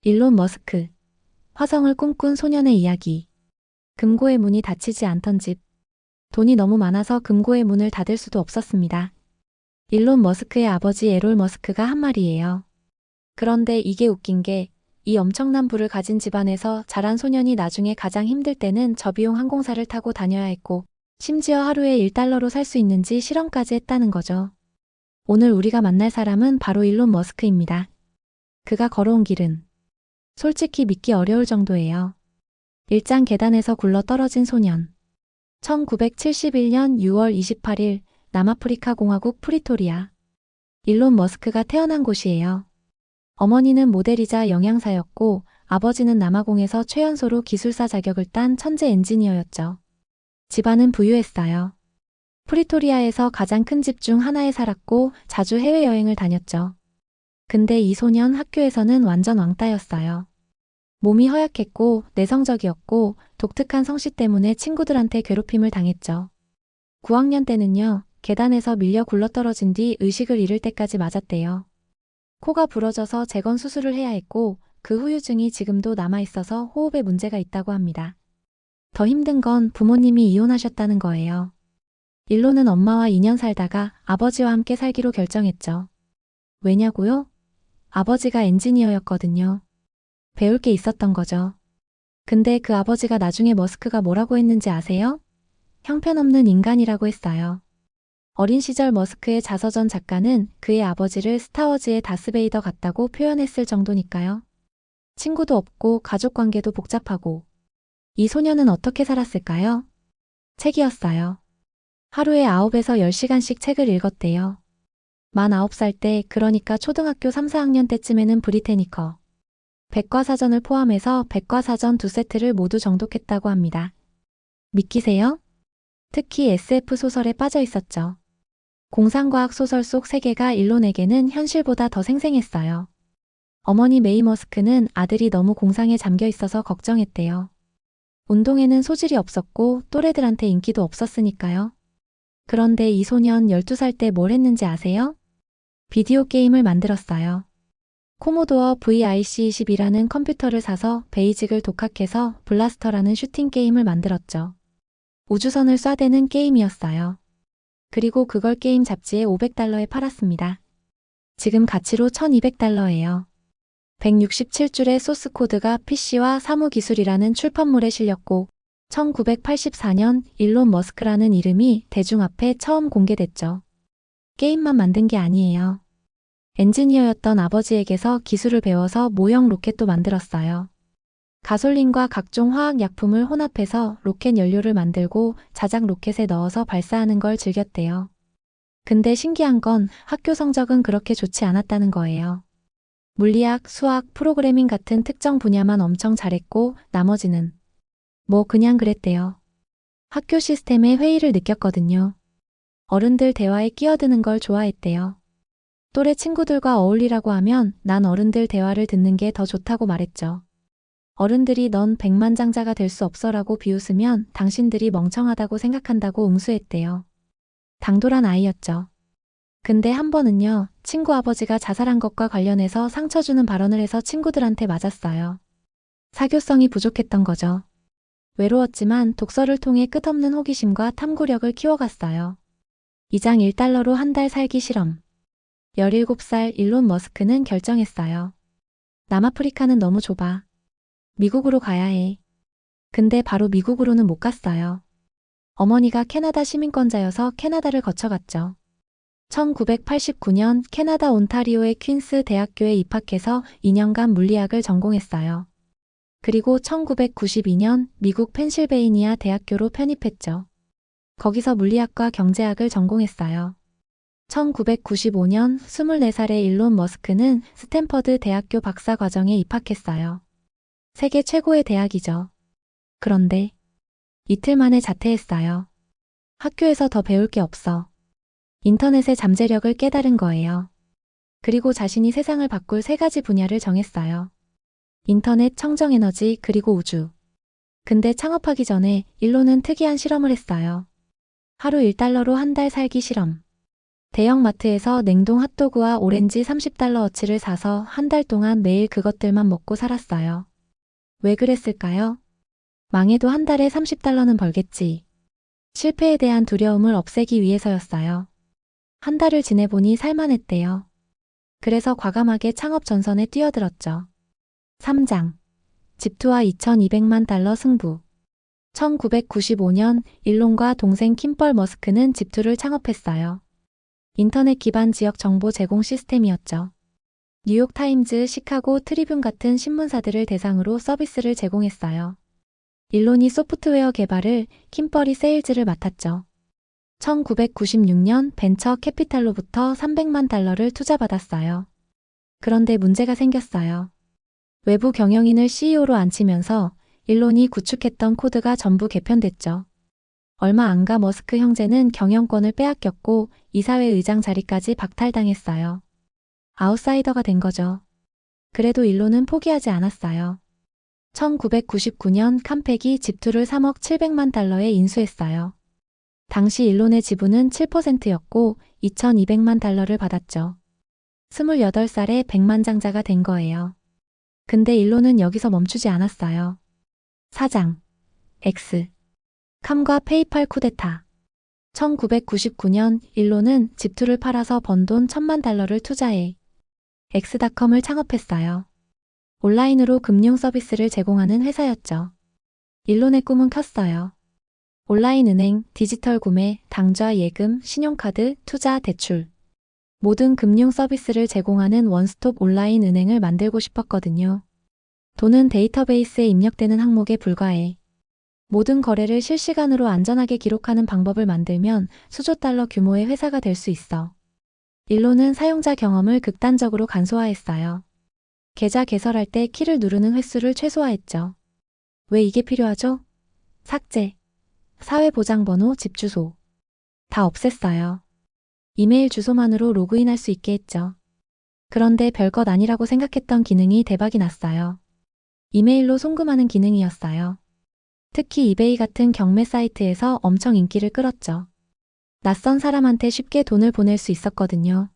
일론 머스크, 화성을 꿈꾼 소년의 이야기. 금고의 문이 닫히지 않던 집. 돈이 너무 많아서 금고의 문을 닫을 수도 없었습니다. 일론 머스크의 아버지 에롤 머스크가 한 말이에요. 그런데 이게 웃긴 게 이 엄청난 부를 가진 집안에서 자란 소년이 나중에 가장 힘들 때는 저비용 항공사를 타고 다녀야 했고 심지어 하루에 1달러로 살 수 있는지 실험까지 했다는 거죠. 오늘 우리가 만날 사람은 바로 일론 머스크입니다. 그가 걸어온 길은 솔직히 믿기 어려울 정도예요. 일장 계단에서 굴러 떨어진 소년. 1971년 6월 28일 남아프리카 공화국 프리토리아. 일론 머스크가 태어난 곳이에요. 어머니는 모델이자 영양사였고 아버지는 남아공에서 최연소로 기술사 자격을 딴 천재 엔지니어였죠. 집안은 부유했어요. 프리토리아에서 가장 큰 집 중 하나에 살았고 자주 해외여행을 다녔죠. 근데 이 소년 학교에서는 완전 왕따였어요. 몸이 허약했고 내성적이었고 독특한 성씨 때문에 친구들한테 괴롭힘을 당했죠. 9학년 때는요, 계단에서 밀려 굴러떨어진 뒤 의식을 잃을 때까지 맞았대요. 코가 부러져서 재건 수술을 해야 했고 그 후유증이 지금도 남아있어서 호흡에 문제가 있다고 합니다. 더 힘든 건 부모님이 이혼하셨다는 거예요. 일론은 엄마와 2년 살다가 아버지와 함께 살기로 결정했죠. 왜냐고요? 아버지가 엔지니어였거든요. 배울 게 있었던 거죠. 근데 그 아버지가 나중에 머스크가 뭐라고 했는지 아세요? 형편없는 인간이라고 했어요. 어린 시절 머스크의 자서전 작가는 그의 아버지를 스타워즈의 다스베이더 같다고 표현했을 정도니까요. 친구도 없고 가족 관계도 복잡하고. 이 소녀는 어떻게 살았을까요? 책이었어요. 하루에 9에서 10시간씩 책을 읽었대요. 만 9살 때, 그러니까 초등학교 3, 4학년 때쯤에는 브리테니커 백과사전을 포함해서 백과사전 2세트를 모두 정독했다고 합니다. 믿기세요? 특히 SF 소설에 빠져 있었죠. 공상과학 소설 속 세계가 일론에게는 현실보다 더 생생했어요. 어머니 메이 머스크는 아들이 너무 공상에 잠겨 있어서 걱정했대요. 운동에는 소질이 없었고 또래들한테 인기도 없었으니까요. 그런데 이 소년 12살 때 뭘 했는지 아세요? 비디오 게임을 만들었어요. 코모도어 VIC-20이라는 컴퓨터를 사서 베이직을 독학해서 블라스터라는 슈팅 게임을 만들었죠. 우주선을 쏴대는 게임이었어요. 그리고 그걸 게임 잡지에 $500에 팔았습니다. 지금 가치로 $1200예요. 167줄의 소스 코드가 PC와 사무기술이라는 출판물에 실렸고 1984년 일론 머스크라는 이름이 대중 앞에 처음 공개됐죠. 게임만 만든 게 아니에요. 엔지니어였던 아버지에게서 기술을 배워서 모형 로켓도 만들었어요. 가솔린과 각종 화학약품을 혼합해서 로켓 연료를 만들고 자작 로켓에 넣어서 발사하는 걸 즐겼대요. 근데 신기한 건 학교 성적은 그렇게 좋지 않았다는 거예요. 물리학, 수학, 프로그래밍 같은 특정 분야만 엄청 잘했고 나머지는 뭐 그냥 그랬대요. 학교 시스템에 회의를 느꼈거든요. 어른들 대화에 끼어드는 걸 좋아했대요. 또래 친구들과 어울리라고 하면 난 어른들 대화를 듣는 게 더 좋다고 말했죠. 어른들이 넌 백만장자가 될 수 없어라고 비웃으면 당신들이 멍청하다고 생각한다고 응수했대요. 당돌한 아이였죠. 근데 한 번은요, 친구 아버지가 자살한 것과 관련해서 상처 주는 발언을 해서 친구들한테 맞았어요. 사교성이 부족했던 거죠. 외로웠지만 독서를 통해 끝없는 호기심과 탐구력을 키워갔어요. 2장 1달러로 한 달 살기 실험. 17살 일론 머스크는 결정했어요. 남아프리카는 너무 좁아. 미국으로 가야 해. 근데 바로 미국으로는 못 갔어요. 어머니가 캐나다 시민권자여서 캐나다를 거쳐갔죠. 1989년 캐나다 온타리오의 퀸스 대학교에 입학해서 2년간 물리학을 전공했어요. 그리고 1992년 미국 펜실베이니아 대학교로 편입했죠. 거기서 물리학과 경제학을 전공했어요. 1995년 24살의 일론 머스크는 스탠퍼드 대학교 박사과정에 입학했어요. 세계 최고의 대학이죠. 그런데 이틀 만에 자퇴했어요. 학교에서 더 배울 게 없어. 인터넷의 잠재력을 깨달은 거예요. 그리고 자신이 세상을 바꿀 3가지 분야를 정했어요. 인터넷, 청정에너지, 그리고 우주. 근데 창업하기 전에 일론은 특이한 실험을 했어요. 하루 1달러로 한 달 살기 실험. 대형 마트에서 냉동 핫도그와 오렌지 30달러어치를 사서 한 달 동안 매일 그것들만 먹고 살았어요. 왜 그랬을까요? 망해도 한 달에 30달러는 벌겠지. 실패에 대한 두려움을 없애기 위해서였어요. 한 달을 지내보니 살만했대요. 그래서 과감하게 창업 전선에 뛰어들었죠. 3장. 집투와 2200만 달러 승부. 1995년 일론과 동생 킴벌 머스크는 집투를 창업했어요. 인터넷 기반 지역 정보 제공 시스템이었죠. 뉴욕타임즈, 시카고 트리뷴 같은 신문사들을 대상으로 서비스를 제공했어요. 일론이 소프트웨어 개발을, 킴벌이 세일즈를 맡았죠. 1996년 벤처 캐피탈로부터 300만 달러를 투자받았어요. 그런데 문제가 생겼어요. 외부 경영인을 CEO로 앉히면서 일론이 구축했던 코드가 전부 개편됐죠. 얼마 안 가 머스크 형제는 경영권을 빼앗겼고 이사회 의장 자리까지 박탈당했어요. 아웃사이더가 된 거죠. 그래도 일론은 포기하지 않았어요. 1999년 캄팩이 집투를 3억 700만 달러에 인수했어요. 당시 일론의 지분은 7%였고 2200만 달러를 받았죠. 28살에 백만장자가 된 거예요. 근데 일론은 여기서 멈추지 않았어요. 4장. X. 캄과 페이팔 쿠데타. 1999년 일론은 집투를 팔아서 번 돈 1000만 달러를 투자해 엑스닷컴을 창업했어요. 온라인으로 금융 서비스를 제공하는 회사였죠. 일론의 꿈은 컸어요. 온라인 은행, 디지털 구매, 당좌 예금, 신용카드, 투자, 대출. 모든 금융 서비스를 제공하는 원스톱 온라인 은행을 만들고 싶었거든요. 돈은 데이터베이스에 입력되는 항목에 불과해. 모든 거래를 실시간으로 안전하게 기록하는 방법을 만들면 수조 달러 규모의 회사가 될 수 있어. 일론은 사용자 경험을 극단적으로 간소화했어요. 계좌 개설할 때 키를 누르는 횟수를 최소화했죠. 왜 이게 필요하죠? 삭제, 사회보장번호, 집 주소. 다 없앴어요. 이메일 주소만으로 로그인할 수 있게 했죠. 그런데 별것 아니라고 생각했던 기능이 대박이 났어요. 이메일로 송금하는 기능이었어요. 특히 이베이 같은 경매 사이트에서 엄청 인기를 끌었죠. 낯선 사람한테 쉽게 돈을 보낼 수 있었거든요.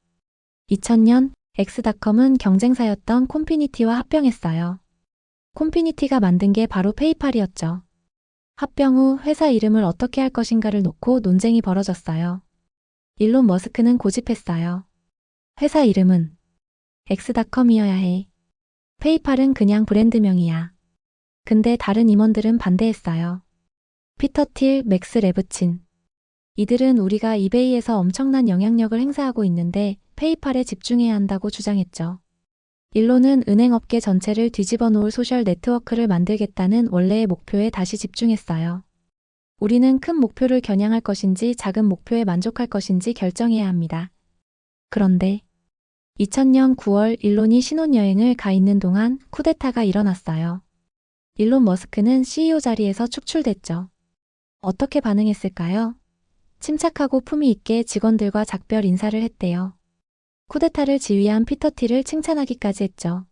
2000년 엑스닷컴은 경쟁사였던 콤피니티와 합병했어요. 콤피니티가 만든 게 바로 페이팔이었죠. 합병 후 회사 이름을 어떻게 할 것인가를 놓고 논쟁이 벌어졌어요. 일론 머스크는 고집했어요. 회사 이름은 엑스닷컴이어야 해. 페이팔은 그냥 브랜드명이야. 근데 다른 임원들은 반대했어요. 피터 틸, 맥스 레브친. 이들은 우리가 이베이에서 엄청난 영향력을 행사하고 있는데 페이팔에 집중해야 한다고 주장했죠. 일론은 은행업계 전체를 뒤집어 놓을 소셜 네트워크를 만들겠다는 원래의 목표에 다시 집중했어요. 우리는 큰 목표를 겨냥할 것인지 작은 목표에 만족할 것인지 결정해야 합니다. 그런데 2000년 9월 일론이 신혼여행을 가 있는 동안 쿠데타가 일어났어요. 일론 머스크는 CEO 자리에서 축출됐죠. 어떻게 반응했을까요? 침착하고 품위 있게 직원들과 작별 인사를 했대요. 쿠데타를 지휘한 피터 틸을 칭찬하기까지 했죠.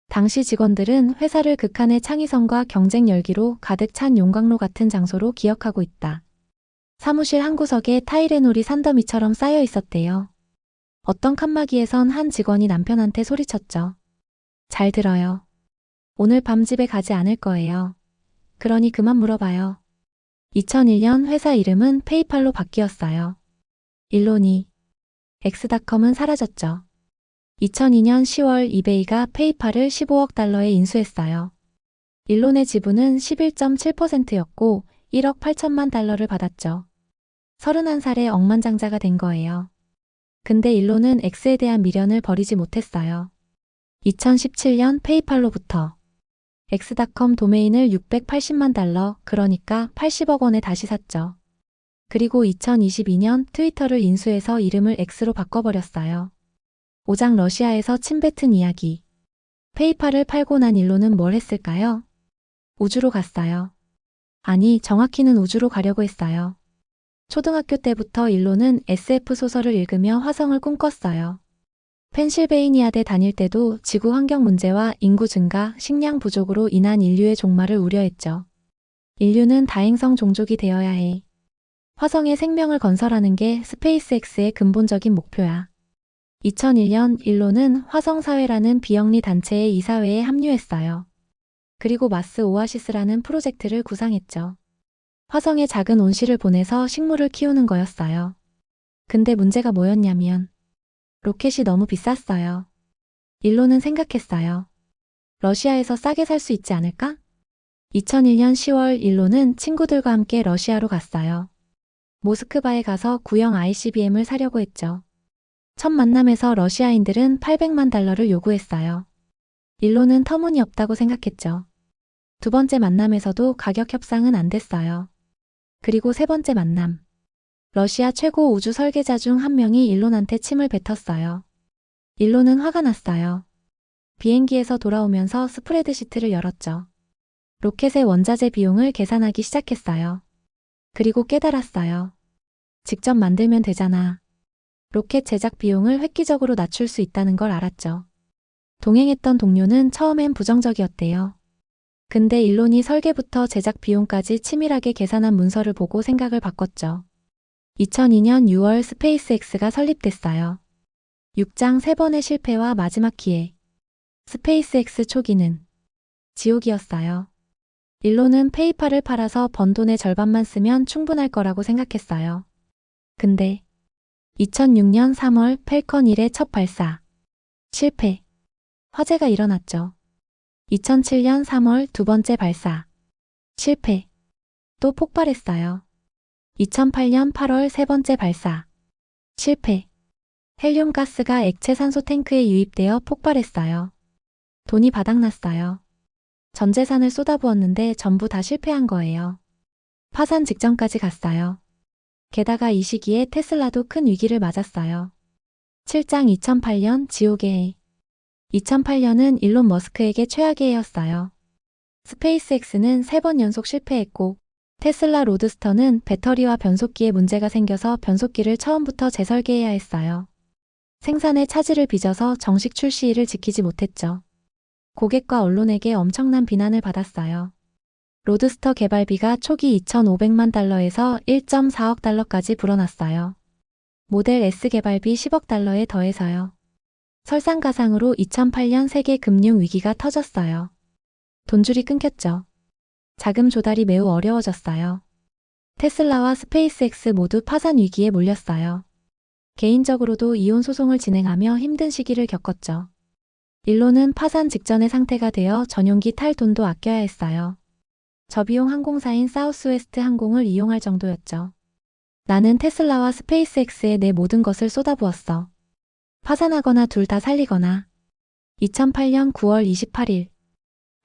당시 직원들은 회사를 극한의 창의성과 경쟁 열기로 가득 찬 용광로 같은 장소로 기억하고 있다. 사무실 한 구석에 타이레놀이 산더미처럼 쌓여 있었대요. 어떤 칸막이에선 한 직원이 남편한테 소리쳤죠. 잘 들어요. 오늘 밤 집에 가지 않을 거예요. 그러니 그만 물어봐요. 2001년 회사 이름은 페이팔로 바뀌었어요. 일론이 엑스닷컴은 사라졌죠. 2002년 10월 이베이가 페이팔을 15억 달러에 인수했어요. 일론의 지분은 11.7%였고 1억 8천만 달러를 받았죠. 31살에 억만장자가 된 거예요. 근데 일론은 X에 대한 미련을 버리지 못했어요. 2017년 페이팔로부터 엑스닷컴 도메인을 680만 달러, 그러니까 80억 원에 다시 샀죠. 그리고 2022년 트위터를 인수해서 이름을 X로 바꿔버렸어요. 오장 러시아에서 침뱉은 이야기. 페이팔을 팔고 난 일론은 뭘 했을까요? 우주로 갔어요. 아니, 정확히는 우주로 가려고 했어요. 초등학교 때부터 일론은 SF 소설을 읽으며 화성을 꿈꿨어요. 펜실베이니아대 다닐 때도 지구 환경 문제와 인구 증가, 식량 부족으로 인한 인류의 종말을 우려했죠. 인류는 다행성 종족이 되어야 해. 화성에 생명을 건설하는 게 스페이스X의 근본적인 목표야. 2001년 일론은 화성사회라는 비영리 단체의 이사회에 합류했어요. 그리고 마스 오아시스라는 프로젝트를 구상했죠. 화성에 작은 온실을 보내서 식물을 키우는 거였어요. 근데 문제가 뭐였냐면 로켓이 너무 비쌌어요. 일론은 생각했어요. 러시아에서 싸게 살 수 있지 않을까? 2001년 10월 일론은 친구들과 함께 러시아로 갔어요. 모스크바에 가서 구형 ICBM을 사려고 했죠. 첫 만남에서 러시아인들은 800만 달러를 요구했어요. 일론은 터무니없다고 생각했죠. 두 번째 만남에서도 가격 협상은 안 됐어요. 그리고 세 번째 만남. 러시아 최고 우주 설계자 중 한 명이 일론한테 침을 뱉었어요. 일론은 화가 났어요. 비행기에서 돌아오면서 스프레드시트를 열었죠. 로켓의 원자재 비용을 계산하기 시작했어요. 그리고 깨달았어요. 직접 만들면 되잖아. 로켓 제작 비용을 획기적으로 낮출 수 있다는 걸 알았죠. 동행했던 동료는 처음엔 부정적이었대요. 근데 일론이 설계부터 제작 비용까지 치밀하게 계산한 문서를 보고 생각을 바꿨죠. 2002년 6월 스페이스X가 설립됐어요. 6장 3번의 실패와 마지막 기회. 스페이스X 초기는 지옥이었어요. 일론은 페이팔을 팔아서 번 돈의 절반만 쓰면 충분할 거라고 생각했어요. 근데 2006년 3월 펠컨 1의 첫 발사. 실패. 화재가 일어났죠. 2007년 3월 두 번째 발사. 실패. 또 폭발했어요. 2008년 8월 세 번째 발사. 실패. 헬륨 가스가 액체 산소 탱크에 유입되어 폭발했어요. 돈이 바닥났어요. 전 재산을 쏟아부었는데 전부 다 실패한 거예요. 파산 직전까지 갔어요. 게다가 이 시기에 테슬라도 큰 위기를 맞았어요. 7장 2008년 지옥의 해. 2008년은 일론 머스크에게 최악의 해였어요. 스페이스X는 3번 연속 실패했고 테슬라 로드스터는 배터리와 변속기에 문제가 생겨서 변속기를 처음부터 재설계해야 했어요. 생산의 차질을 빚어서 정식 출시일을 지키지 못했죠. 고객과 언론에게 엄청난 비난을 받았어요. 로드스터 개발비가 초기 2,500만 달러에서 1.4억 달러까지 불어났어요. 모델 S 개발비 10억 달러에 더해서요. 설상가상으로 2008년 세계 금융 위기가 터졌어요. 돈줄이 끊겼죠. 자금 조달이 매우 어려워졌어요. 테슬라와 스페이스X 모두 파산 위기에 몰렸어요. 개인적으로도 이혼 소송을 진행하며 힘든 시기를 겪었죠. 일론은 파산 직전의 상태가 되어 전용기 탈 돈도 아껴야 했어요. 저비용 항공사인 사우스웨스트 항공을 이용할 정도였죠. 나는 테슬라와 스페이스X에 내 모든 것을 쏟아부었어. 파산하거나 둘 다 살리거나. 2008년 9월 28일.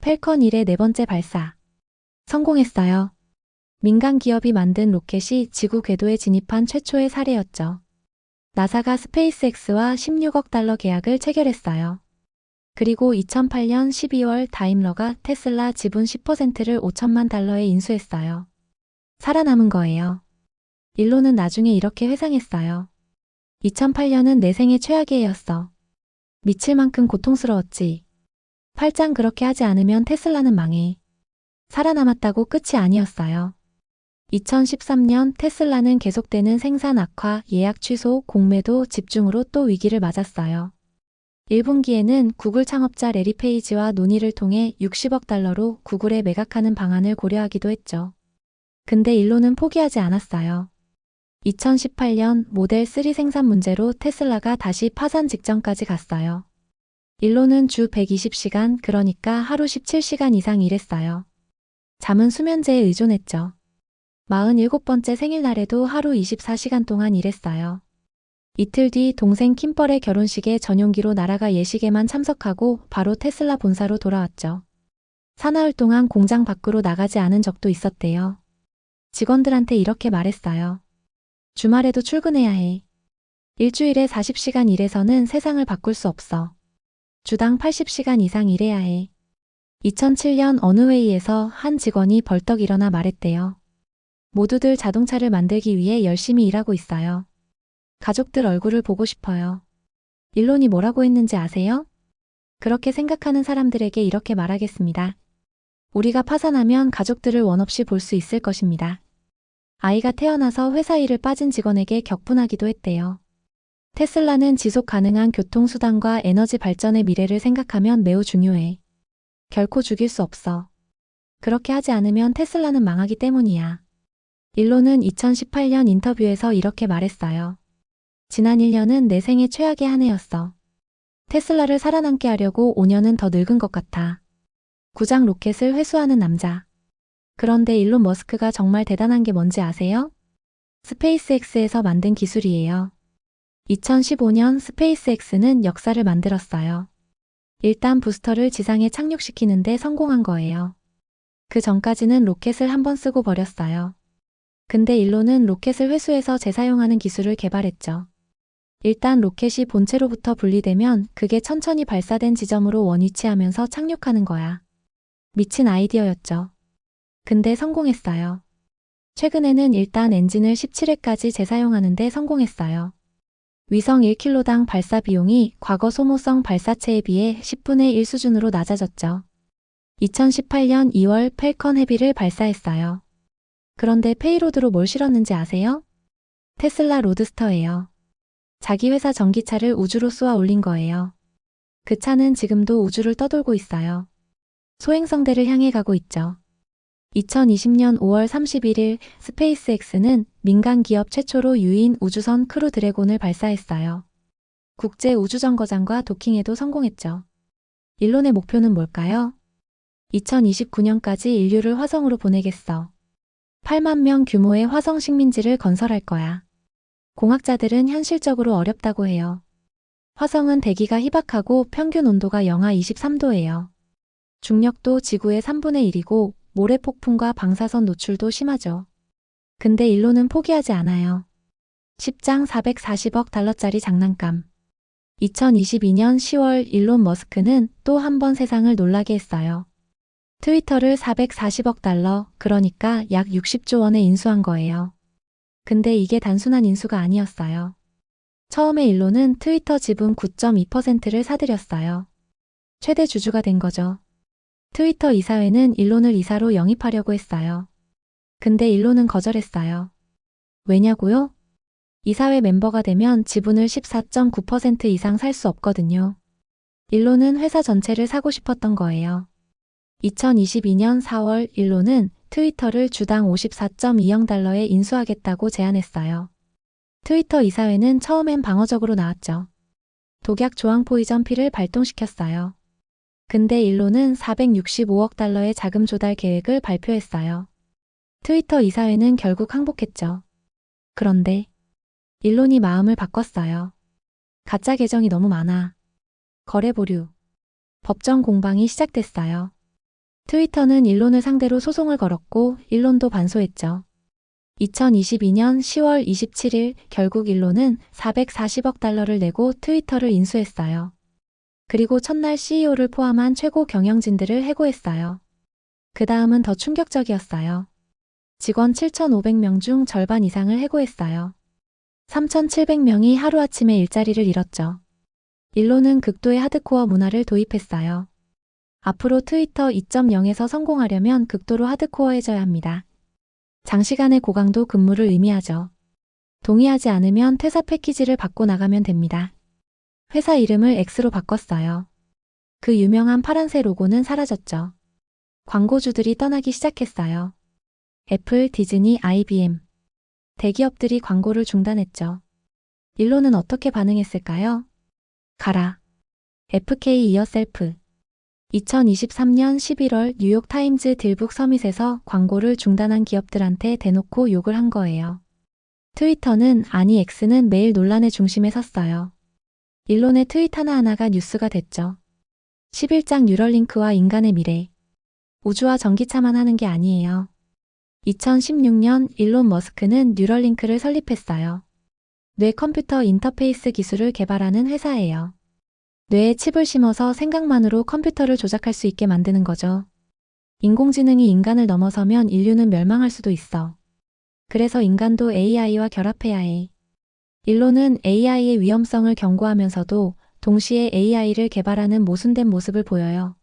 펠컨 1의 네 번째 발사. 성공했어요. 민간 기업이 만든 로켓이 지구 궤도에 진입한 최초의 사례였죠. 나사가 스페이스X와 16억 달러 계약을 체결했어요. 그리고 2008년 12월 다임러가 테슬라 지분 10%를 5천만 달러에 인수했어요. 살아남은 거예요. 일론은 나중에 이렇게 회상했어요. 2008년은 내 생애 최악의 해였어. 미칠 만큼 고통스러웠지. 8장 그렇게 하지 않으면 테슬라는 망해. 살아남았다고 끝이 아니었어요. 2013년 테슬라는 계속되는 생산 악화, 예약 취소, 공매도, 집중으로 또 위기를 맞았어요. 1분기에는 구글 창업자 레리 페이지와 논의를 통해 60억 달러로 구글에 매각하는 방안을 고려하기도 했죠. 근데 일론은 포기하지 않았어요. 2018년 모델 3 생산 문제로 테슬라가 다시 파산 직전까지 갔어요. 일론은 주 120시간, 그러니까 하루 17시간 이상 일했어요. 잠은 수면제에 의존했죠. 47번째 생일날에도 하루 24시간 동안 일했어요. 이틀 뒤 동생 킴벌의 결혼식에 전용기로 날아가 예식에만 참석하고 바로 테슬라 본사로 돌아왔죠. 사나흘 동안 공장 밖으로 나가지 않은 적도 있었대요. 직원들한테 이렇게 말했어요. 주말에도 출근해야 해. 일주일에 40시간 일해서는 세상을 바꿀 수 없어. 주당 80시간 이상 일해야 해. 2007년 어느 회의에서 한 직원이 벌떡 일어나 말했대요. 모두들 자동차를 만들기 위해 열심히 일하고 있어요. 가족들 얼굴을 보고 싶어요. 일론이 뭐라고 했는지 아세요? 그렇게 생각하는 사람들에게 이렇게 말하겠습니다. 우리가 파산하면 가족들을 원 없이 볼 수 있을 것입니다. 아이가 태어나서 회사 일을 빠진 직원에게 격분하기도 했대요. 테슬라는 지속 가능한 교통수단과 에너지 발전의 미래를 생각하면 매우 중요해. 결코 죽일 수 없어. 그렇게 하지 않으면 테슬라는 망하기 때문이야. 일론은 2018년 인터뷰에서 이렇게 말했어요. 지난 1년은 내 생애 최악의 한 해였어. 테슬라를 살아남게 하려고 5년은 더 늙은 것 같아. 구장 로켓을 회수하는 남자. 그런데 일론 머스크가 정말 대단한 게 뭔지 아세요? 스페이스X에서 만든 기술이에요. 2015년 스페이스X는 역사를 만들었어요. 일단 부스터를 지상에 착륙시키는데 성공한 거예요. 그 전까지는 로켓을 한번 쓰고 버렸어요. 근데 일론은 로켓을 회수해서 재사용하는 기술을 개발했죠. 일단 로켓이 본체로부터 분리되면 그게 천천히 발사된 지점으로 원위치하면서 착륙하는 거야. 미친 아이디어였죠. 근데 성공했어요. 최근에는 일단 엔진을 17회까지 재사용하는데 성공했어요. 위성 1kg당 발사 비용이 과거 소모성 발사체에 비해 10분의 1 수준으로 낮아졌죠. 2018년 2월 펠컨 헤비를 발사했어요. 그런데 페이로드로 뭘 실었는지 아세요? 테슬라 로드스터예요. 자기 회사 전기차를 우주로 쏘아 올린 거예요. 그 차는 지금도 우주를 떠돌고 있어요. 소행성대를 향해 가고 있죠. 2020년 5월 31일 스페이스X는 민간 기업 최초로 유인 우주선 크루 드래곤을 발사했어요. 국제 우주정거장과 도킹에도 성공했죠. 일론의 목표는 뭘까요? 2029년까지 인류를 화성으로 보내겠어. 8만 명 규모의 화성 식민지를 건설할 거야. 공학자들은 현실적으로 어렵다고 해요. 화성은 대기가 희박하고 평균 온도가 영하 23도예요. 중력도 지구의 3분의 1이고 모래폭풍과 방사선 노출도 심하죠. 근데 일론은 포기하지 않아요. 10장 440억 달러짜리 장난감. 2022년 10월 일론 머스크는 또 한 번 세상을 놀라게 했어요. 트위터를 440억 달러, 그러니까 약 60조 원에 인수한 거예요. 근데 이게 단순한 인수가 아니었어요. 처음에 일론은 트위터 지분 9.2%를 사들였어요. 최대 주주가 된 거죠. 트위터 이사회는 일론을 이사로 영입하려고 했어요. 근데 일론은 거절했어요. 왜냐고요? 이사회 멤버가 되면 지분을 14.9% 이상 살 수 없거든요. 일론은 회사 전체를 사고 싶었던 거예요. 2022년 4월 일론은 트위터를 주당 54.2억 달러에 인수하겠다고 제안했어요. 트위터 이사회는 처음엔 방어적으로 나왔죠. 독약 조항 포이전 피를 발동시켰어요. 근데 일론은 465억 달러의 자금 조달 계획을 발표했어요. 트위터 이사회는 결국 항복했죠. 그런데 일론이 마음을 바꿨어요. 가짜 계정이 너무 많아. 거래 보류. 법정 공방이 시작됐어요. 트위터는 일론을 상대로 소송을 걸었고 일론도 반소했죠. 2022년 10월 27일 결국 일론은 440억 달러를 내고 트위터를 인수했어요. 그리고 첫날 CEO를 포함한 최고 경영진들을 해고했어요. 그 다음은 더 충격적이었어요. 직원 7,500명 중 절반 이상을 해고했어요. 3,700명이 하루아침에 일자리를 잃었죠. 일론은 극도의 하드코어 문화를 도입했어요. 앞으로 트위터 2.0에서 성공하려면 극도로 하드코어해져야 합니다. 장시간의 고강도 근무를 의미하죠. 동의하지 않으면 퇴사 패키지를 받고 나가면 됩니다. 회사 이름을 X로 바꿨어요. 그 유명한 파란색 로고는 사라졌죠. 광고주들이 떠나기 시작했어요. 애플, 디즈니, IBM. 대기업들이 광고를 중단했죠. 일론은 어떻게 반응했을까요? 가라. FK 이어셀프. 2023년 11월 뉴욕타임즈 딜북 서밋에서 광고를 중단한 기업들한테 대놓고 욕을 한 거예요. 트위터는 아니 X는 매일 논란의 중심에 섰어요. 일론의 트윗 하나하나가 뉴스가 됐죠. 11장 뉴럴링크와 인간의 미래. 우주와 전기차만 하는 게 아니에요. 2016년 일론 머스크는 뉴럴링크를 설립했어요. 뇌 컴퓨터 인터페이스 기술을 개발하는 회사예요. 뇌에 칩을 심어서 생각만으로 컴퓨터를 조작할 수 있게 만드는 거죠. 인공지능이 인간을 넘어서면 인류는 멸망할 수도 있어. 그래서 인간도 AI와 결합해야 해. 일론은 AI의 위험성을 경고하면서도 동시에 AI를 개발하는 모순된 모습을 보여요.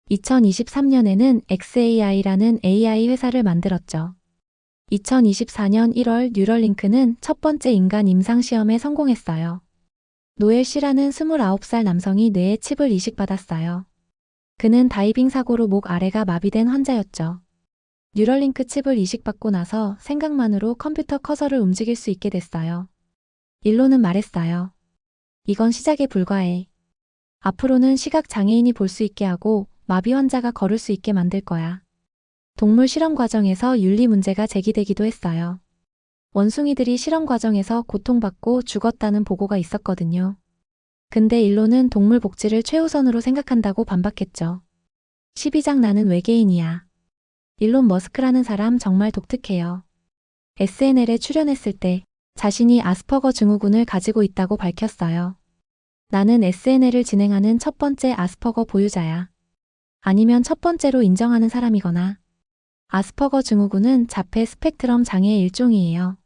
2023년에는 xAI라는 AI 회사를 만들었죠. 2024년 1월 뉴럴링크는 첫 번째 인간 임상시험에 성공했어요. 노엘 씨라는 29살 남성이 뇌에 칩을 이식받았어요. 그는 다이빙 사고로 목 아래가 마비된 환자였죠. 뉴럴링크 칩을 이식받고 나서 생각만으로 컴퓨터 커서를 움직일 수 있게 됐어요. 일론은 말했어요. 이건 시작에 불과해. 앞으로는 시각 장애인이 볼 수 있게 하고 마비 환자가 걸을 수 있게 만들 거야. 동물 실험 과정에서 윤리 문제가 제기되기도 했어요. 원숭이들이 실험 과정에서 고통받고 죽었다는 보고가 있었거든요. 근데 일론은 동물 복지를 최우선으로 생각한다고 반박했죠. 12장 나는 외계인이야. 일론 머스크라는 사람 정말 독특해요. SNL에 출연했을 때 자신이 아스퍼거 증후군을 가지고 있다고 밝혔어요. 나는 SNL을 진행하는 첫 번째 아스퍼거 보유자야. 아니면 첫 번째로 인정하는 사람이거나. 아스퍼거 증후군은 자폐 스펙트럼 장애의 일종이에요.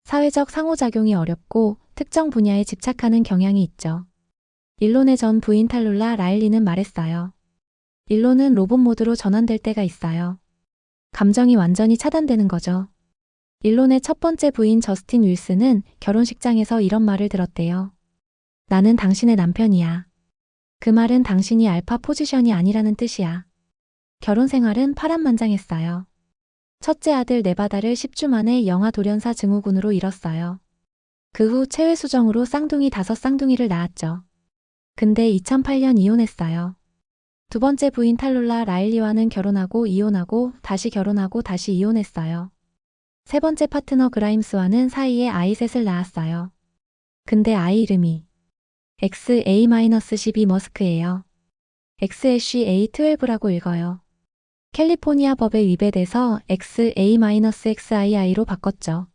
사회적 상호작용이 어렵고 특정 분야에 집착하는 경향이 있죠. 일론의 전 부인 탈룰라 라일리는 말했어요. 일론은 로봇 모드로 전환될 때가 있어요. 감정이 완전히 차단되는 거죠. 일론의 첫 번째 부인 저스틴 윌슨은 결혼식장에서 이런 말을 들었대요. 나는 당신의 남편이야. 그 말은 당신이 알파 포지션이 아니라는 뜻이야. 결혼 생활은 파란만장했어요. 첫째 아들 네바다를 10주 만에 영아 돌연사 증후군으로 잃었어요. 그 후 체외 수정으로 쌍둥이 5쌍둥이를 낳았죠. 근데 2008년 이혼했어요. 두 번째 부인 탈룰라 라일리와는 결혼하고 이혼하고 다시 결혼하고 다시 이혼했어요. 세 번째 파트너 그라임스와는 사이에 아이 셋을 낳았어요. 근데 아이 이름이 XA-12 머스크예요. XAC-A12라고 읽어요. 캘리포니아 법에 위배돼서 XA-XII로 바꿨죠.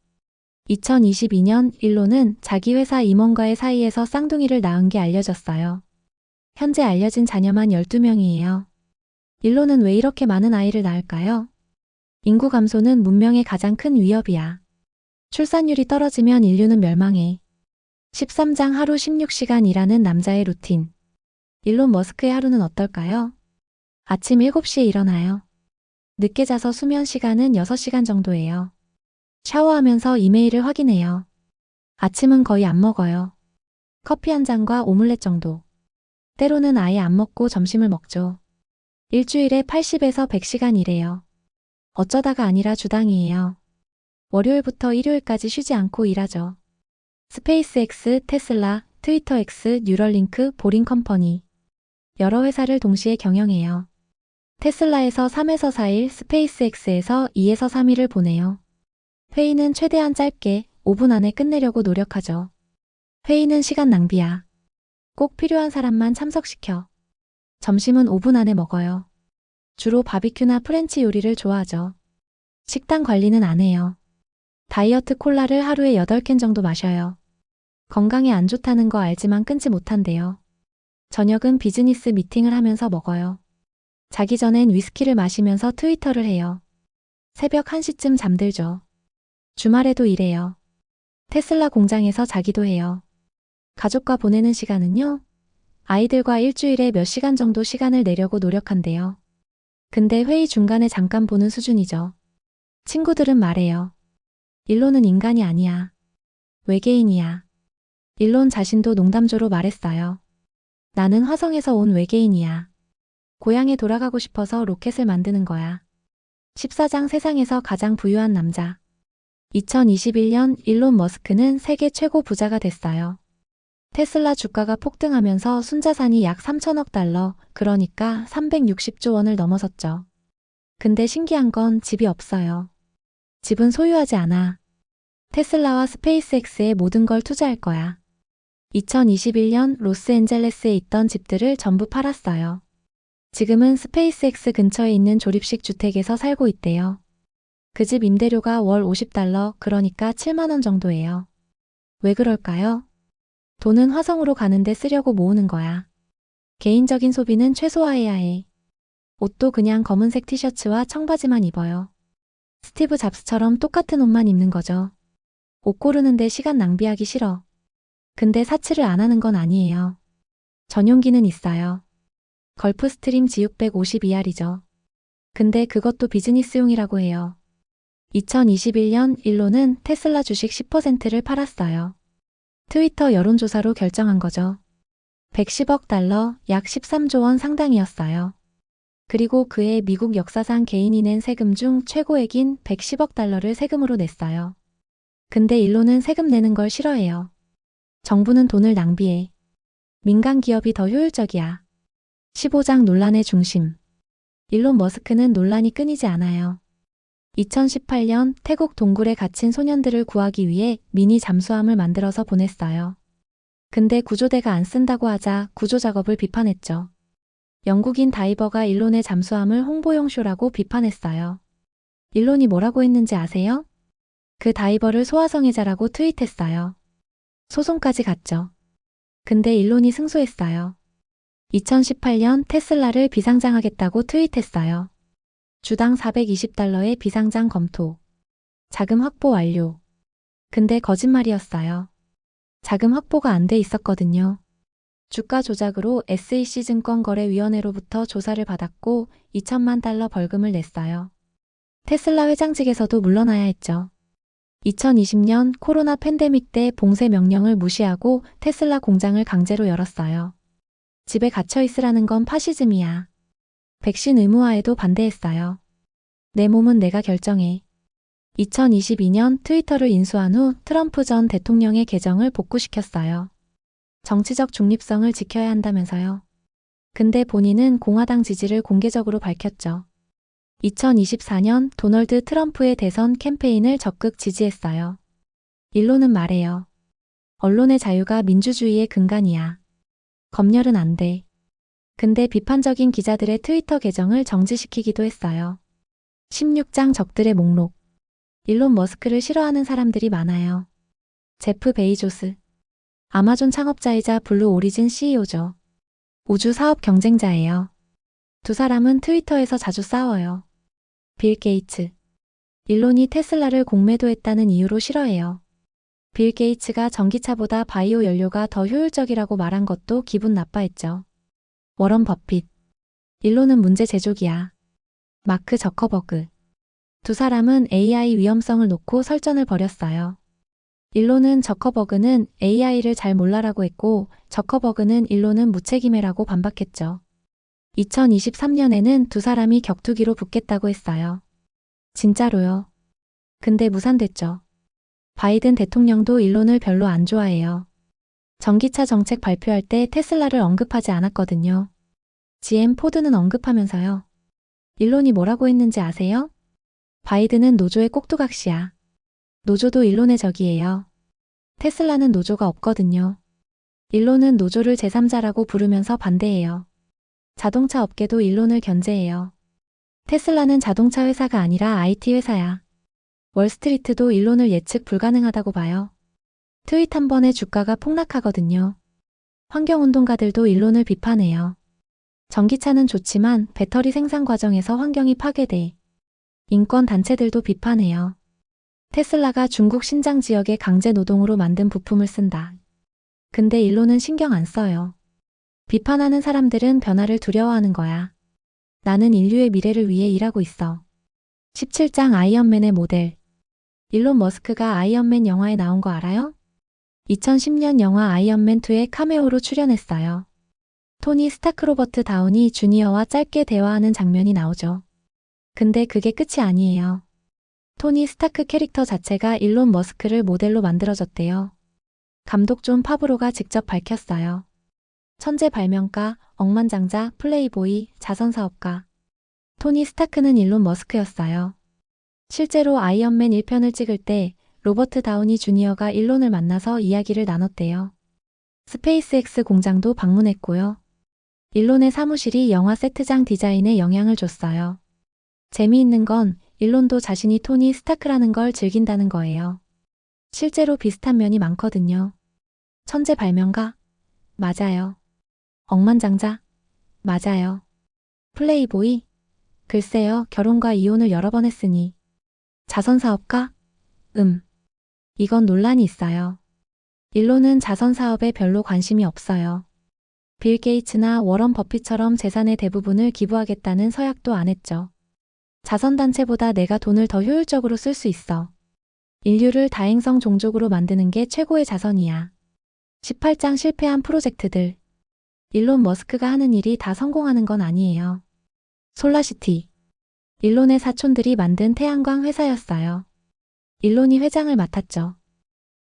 2022년 일론은 자기 회사 임원과의 사이에서 쌍둥이를 낳은 게 알려졌어요. 현재 알려진 자녀만 12명이에요. 일론은 왜 이렇게 많은 아이를 낳을까요? 인구 감소는 문명의 가장 큰 위협이야. 출산율이 떨어지면 인류는 멸망해. 13장 하루 16시간 일하는 남자의 루틴. 일론 머스크의 하루는 어떨까요? 아침 7시에 일어나요. 늦게 자서 수면 시간은 6시간 정도예요. 샤워하면서 이메일을 확인해요. 아침은 거의 안 먹어요. 커피 한 잔과 오믈렛 정도. 때로는 아예 안 먹고 점심을 먹죠. 일주일에 80에서 100시간 일해요. 어쩌다가 아니라 주당이에요. 월요일부터 일요일까지 쉬지 않고 일하죠. 스페이스X, 테슬라, 트위터 X, 뉴럴링크, 보링컴퍼니. 여러 회사를 동시에 경영해요. 테슬라에서 3에서 4일, 스페이스X에서 2에서 3일을 보내요. 회의는 최대한 짧게 5분 안에 끝내려고 노력하죠. 회의는 시간 낭비야. 꼭 필요한 사람만 참석시켜. 점심은 5분 안에 먹어요. 주로 바비큐나 프렌치 요리를 좋아하죠. 식단 관리는 안 해요. 다이어트 콜라를 하루에 8캔 정도 마셔요. 건강에 안 좋다는 거 알지만 끊지 못한대요. 저녁은 비즈니스 미팅을 하면서 먹어요. 자기 전엔 위스키를 마시면서 트위터를 해요. 새벽 1시쯤 잠들죠. 주말에도 일해요. 테슬라 공장에서 자기도 해요. 가족과 보내는 시간은요? 아이들과 일주일에 몇 시간 정도 시간을 내려고 노력한대요. 근데 회의 중간에 잠깐 보는 수준이죠. 친구들은 말해요. 일론은 인간이 아니야. 외계인이야. 일론 자신도 농담조로 말했어요. 나는 화성에서 온 외계인이야. 고향에 돌아가고 싶어서 로켓을 만드는 거야. 14장 세상에서 가장 부유한 남자. 2021년 일론 머스크는 세계 최고 부자가 됐어요. 테슬라 주가가 폭등하면서 순자산이 약 3천억 달러, 그러니까 360조 원을 넘어섰죠. 근데 신기한 건 집이 없어요. 집은 소유하지 않아. 테슬라와 스페이스X에 모든 걸 투자할 거야. 2021년 로스앤젤레스에 있던 집들을 전부 팔았어요. 지금은 스페이스X 근처에 있는 조립식 주택에서 살고 있대요. 그 집 임대료가 월 50달러, 그러니까 7만 원 정도예요. 왜 그럴까요? 돈은 화성으로 가는데 쓰려고 모으는 거야. 개인적인 소비는 최소화해야 해. 옷도 그냥 검은색 티셔츠와 청바지만 입어요. 스티브 잡스처럼 똑같은 옷만 입는 거죠. 옷 고르는데 시간 낭비하기 싫어. 근데 사치를 안 하는 건 아니에요. 전용기는 있어요. 걸프스트림 G652R이죠. 근데 그것도 비즈니스용이라고 해요. 2021년 일론은 테슬라 주식 10%를 팔았어요. 트위터 여론조사로 결정한 거죠. 110억 달러, 약 13조 원 상당이었어요. 그리고 그해 미국 역사상 개인이 낸 세금 중 최고액인 110억 달러를 세금으로 냈어요. 근데 일론은 세금 내는 걸 싫어해요. 정부는 돈을 낭비해. 민간 기업이 더 효율적이야. 15장 논란의 중심. 일론 머스크는 논란이 끊이지 않아요. 2018년 태국 동굴에 갇힌 소년들을 구하기 위해 미니 잠수함을 만들어서 보냈어요. 근데 구조대가 안 쓴다고 하자 구조 작업을 비판했죠. 영국인 다이버가 일론의 잠수함을 홍보용 쇼라고 비판했어요. 일론이 뭐라고 했는지 아세요? 그 다이버를 소화성애자라고 트윗했어요. 소송까지 갔죠. 근데 일론이 승소했어요. 2018년 테슬라를 비상장하겠다고 트윗했어요. 주당 420달러의 비상장 검토. 자금 확보 완료. 근데 거짓말이었어요. 자금 확보가 안 돼 있었거든요. 주가 조작으로 SEC증권거래위원회로부터 조사를 받았고 2천만 달러 벌금을 냈어요. 테슬라 회장직에서도 물러나야 했죠. 2020년 코로나 팬데믹 때 봉쇄 명령을 무시하고 테슬라 공장을 강제로 열었어요. 집에 갇혀 있으라는 건 파시즘이야. 백신 의무화에도 반대했어요. 내 몸은 내가 결정해. 2022년 트위터를 인수한 후 트럼프 전 대통령의 계정을 복구시켰어요. 정치적 중립성을 지켜야 한다면서요. 근데 본인은 공화당 지지를 공개적으로 밝혔죠. 2024년 도널드 트럼프의 대선 캠페인을 적극 지지했어요. 일론은 말해요. 언론의 자유가 민주주의의 근간이야. 검열은 안 돼. 근데 비판적인 기자들의 트위터 계정을 정지시키기도 했어요. 16장 적들의 목록. 일론 머스크를 싫어하는 사람들이 많아요. 제프 베이조스. 아마존 창업자이자 블루 오리진 CEO죠. 우주 사업 경쟁자예요. 두 사람은 트위터에서 자주 싸워요. 빌 게이츠. 일론이 테슬라를 공매도했다는 이유로 싫어해요. 빌 게이츠가 전기차보다 바이오 연료가 더 효율적이라고 말한 것도 기분 나빠했죠. 워런 버핏. 일론은 문제 제조기야. 마크 저커버그. 두 사람은 AI 위험성을 놓고 설전을 벌였어요. 일론은 저커버그는 AI를 잘 몰라라고 했고 저커버그는 일론은 무책임해라고 반박했죠. 2023년에는 두 사람이 격투기로 붙겠다고 했어요. 진짜로요. 근데 무산됐죠. 바이든 대통령도 일론을 별로 안 좋아해요. 전기차 정책 발표할 때 테슬라를 언급하지 않았거든요. GM 포드는 언급하면서요. 일론이 뭐라고 했는지 아세요? 바이든은 노조의 꼭두각시야. 노조도 일론의 적이에요. 테슬라는 노조가 없거든요. 일론은 노조를 제3자라고 부르면서 반대해요. 자동차 업계도 일론을 견제해요. 테슬라는 자동차 회사가 아니라 IT 회사야. 월스트리트도 일론을 예측 불가능하다고 봐요. 트윗 한 번에 주가가 폭락하거든요. 환경운동가들도 일론을 비판해요. 전기차는 좋지만 배터리 생산 과정에서 환경이 파괴돼. 인권단체들도 비판해요. 테슬라가 중국 신장 지역에 강제 노동으로 만든 부품을 쓴다. 근데 일론은 신경 안 써요. 비판하는 사람들은 변화를 두려워하는 거야. 나는 인류의 미래를 위해 일하고 있어. 17장 아이언맨의 모델. 일론 머스크가 아이언맨 영화에 나온 거 알아요? 2010년 영화 아이언맨2에 카메오로 출연했어요. 토니 스타크 로버트 다우니 주니어와 짧게 대화하는 장면이 나오죠. 근데 그게 끝이 아니에요. 토니 스타크 캐릭터 자체가 일론 머스크를 모델로 만들어졌대요. 감독 존 파브로가 직접 밝혔어요. 천재 발명가, 억만장자, 플레이보이, 자선사업가. 토니 스타크는 일론 머스크였어요. 실제로 아이언맨 1편을 찍을 때 로버트 다우니 주니어가 일론을 만나서 이야기를 나눴대요. 스페이스X 공장도 방문했고요. 일론의 사무실이 영화 세트장 디자인에 영향을 줬어요. 재미있는 건 일론도 자신이 토니 스타크라는 걸 즐긴다는 거예요. 실제로 비슷한 면이 많거든요. 천재 발명가? 맞아요. 억만장자? 맞아요. 플레이보이? 글쎄요, 결혼과 이혼을 여러 번 했으니. 자선사업가? 이건 논란이 있어요. 일론은 자선사업에 별로 관심이 없어요. 빌 게이츠나 워런 버핏처럼 재산의 대부분을 기부하겠다는 서약도 안 했죠. 자선단체보다 내가 돈을 더 효율적으로 쓸 수 있어. 인류를 다행성 종족으로 만드는 게 최고의 자선이야. 18장 실패한 프로젝트들. 일론 머스크가 하는 일이 다 성공하는 건 아니에요. 솔라시티. 일론의 사촌들이 만든 태양광 회사였어요. 일론이 회장을 맡았죠.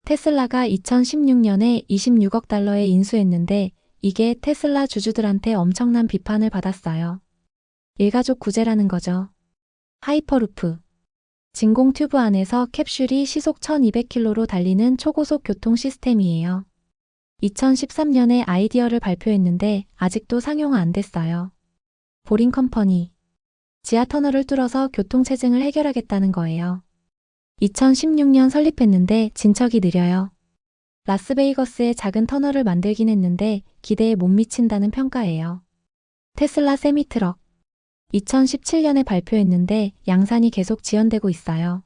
테슬라가 2016년에 26억 달러에 인수했는데 이게 테슬라 주주들한테 엄청난 비판을 받았어요. 일가족 구제라는 거죠. 하이퍼루프. 진공 튜브 안에서 캡슐이 시속 1200km로 달리는 초고속 교통 시스템이에요. 2013년에 아이디어를 발표했는데 아직도 상용화 안 됐어요. 보링 컴퍼니. 지하 터널을 뚫어서 교통체증을 해결하겠다는 거예요. 2016년 설립했는데 진척이 느려요. 라스베이거스에 작은 터널을 만들긴 했는데 기대에 못 미친다는 평가예요. 테슬라 세미트럭. 2017년에 발표했는데 양산이 계속 지연되고 있어요.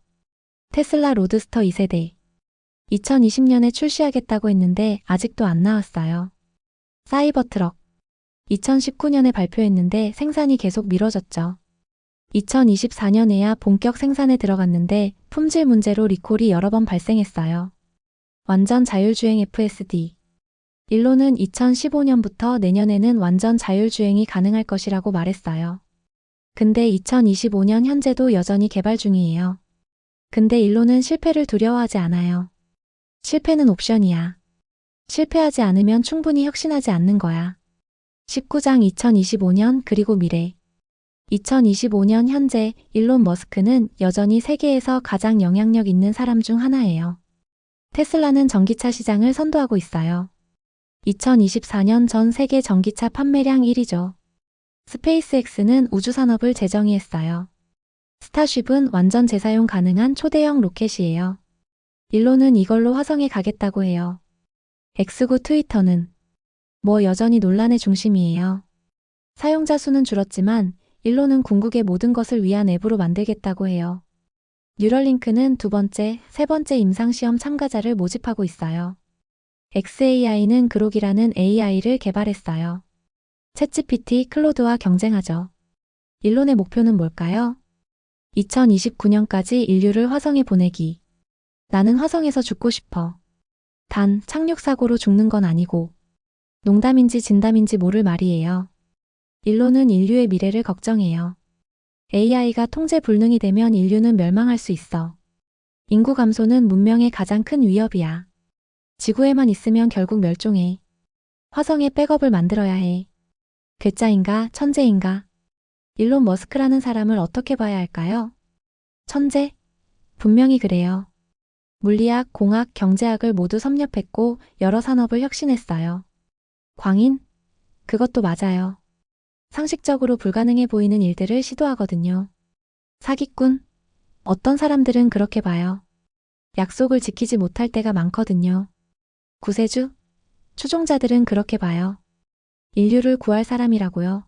테슬라 로드스터 2세대. 2020년에 출시하겠다고 했는데 아직도 안 나왔어요. 사이버트럭. 2019년에 발표했는데 생산이 계속 미뤄졌죠. 2024년에야 본격 생산에 들어갔는데 품질 문제로 리콜이 여러 번 발생했어요. 완전 자율주행 FSD. 일론은 2015년부터 내년에는 완전 자율주행이 가능할 것이라고 말했어요. 근데 2025년 현재도 여전히 개발 중이에요. 근데 일론은 실패를 두려워하지 않아요. 실패는 옵션이야. 실패하지 않으면 충분히 혁신하지 않는 거야. 19장 2025년 그리고 미래. 2025년 현재 일론 머스크는 여전히 세계에서 가장 영향력 있는 사람 중 하나예요. 테슬라는 전기차 시장을 선도하고 있어요. 2024년 전 세계 전기차 판매량 1위죠. 스페이스X는 우주산업을 재정의했어요. 스타쉽은 완전 재사용 가능한 초대형 로켓이에요. 일론은 이걸로 화성에 가겠다고 해요. X구 트위터는 여전히 논란의 중심이에요. 사용자 수는 줄었지만 일론은 궁극의 모든 것을 위한 앱으로 만들겠다고 해요. 뉴럴링크는 두 번째, 세 번째 임상시험 참가자를 모집하고 있어요. xAI는 그록이라는 AI를 개발했어요. 챗GPT, 클로드와 경쟁하죠. 일론의 목표는 뭘까요? 2029년까지 인류를 화성에 보내기. 나는 화성에서 죽고 싶어. 단, 착륙사고로 죽는 건 아니고. 농담인지 진담인지 모를 말이에요. 일론은 인류의 미래를 걱정해요. AI가 통제 불능이 되면 인류는 멸망할 수 있어. 인구 감소는 문명의 가장 큰 위협이야. 지구에만 있으면 결국 멸종해. 화성에 백업을 만들어야 해. 괴짜인가, 천재인가? 일론 머스크라는 사람을 어떻게 봐야 할까요? 천재? 분명히 그래요. 물리학, 공학, 경제학을 모두 섭렵했고 여러 산업을 혁신했어요. 광인? 그것도 맞아요. 상식적으로 불가능해 보이는 일들을 시도하거든요. 사기꾼? 어떤 사람들은 그렇게 봐요. 약속을 지키지 못할 때가 많거든요. 구세주? 추종자들은 그렇게 봐요. 인류를 구할 사람이라고요.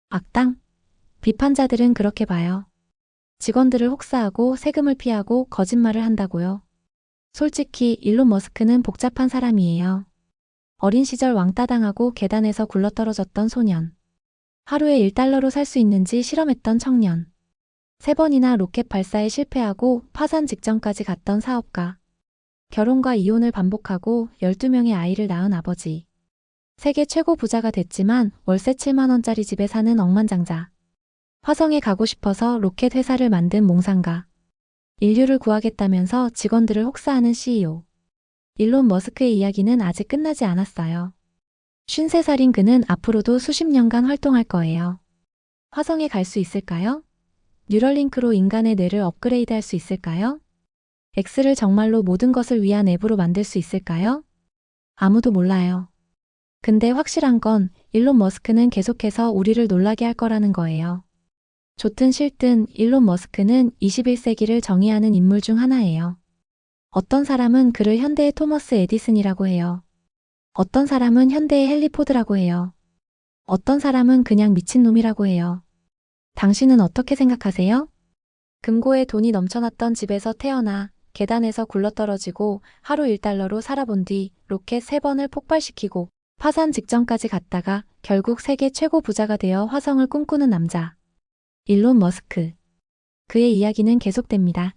악당? 비판자들은 그렇게 봐요. 직원들을 혹사하고 세금을 피하고 거짓말을 한다고요. 솔직히 일론 머스크는 복잡한 사람이에요. 어린 시절 왕따 당하고 계단에서 굴러떨어졌던 소년. 하루에 1달러로 살 수 있는지 실험했던 청년. 3번이나 로켓 발사에 실패하고 파산 직전까지 갔던 사업가. 결혼과 이혼을 반복하고 12명의 아이를 낳은 아버지. 세계 최고 부자가 됐지만 월세 7만 원짜리 집에 사는 억만장자. 화성에 가고 싶어서 로켓 회사를 만든 몽상가. 인류를 구하겠다면서 직원들을 혹사하는 CEO. 일론 머스크의 이야기는 아직 끝나지 않았어요. 53살인 그는 앞으로도 수십 년간 활동할 거예요. 화성에 갈 수 있을까요? 뉴럴링크로 인간의 뇌를 업그레이드할 수 있을까요? X를 정말로 모든 것을 위한 앱으로 만들 수 있을까요? 아무도 몰라요. 근데 확실한 건 일론 머스크는 계속해서 우리를 놀라게 할 거라는 거예요. 좋든 싫든 일론 머스크는 21세기를 정의하는 인물 중 하나예요. 어떤 사람은 그를 현대의 토머스 에디슨이라고 해요. 어떤 사람은 현대의 헨리 포드라고 해요. 어떤 사람은 그냥 미친놈이라고 해요. 당신은 어떻게 생각하세요? 금고에 돈이 넘쳐났던 집에서 태어나 계단에서 굴러떨어지고 하루 1달러로 살아본 뒤 로켓 3번을 폭발시키고 파산 직전까지 갔다가 결국 세계 최고 부자가 되어 화성을 꿈꾸는 남자. 일론 머스크. 그의 이야기는 계속됩니다.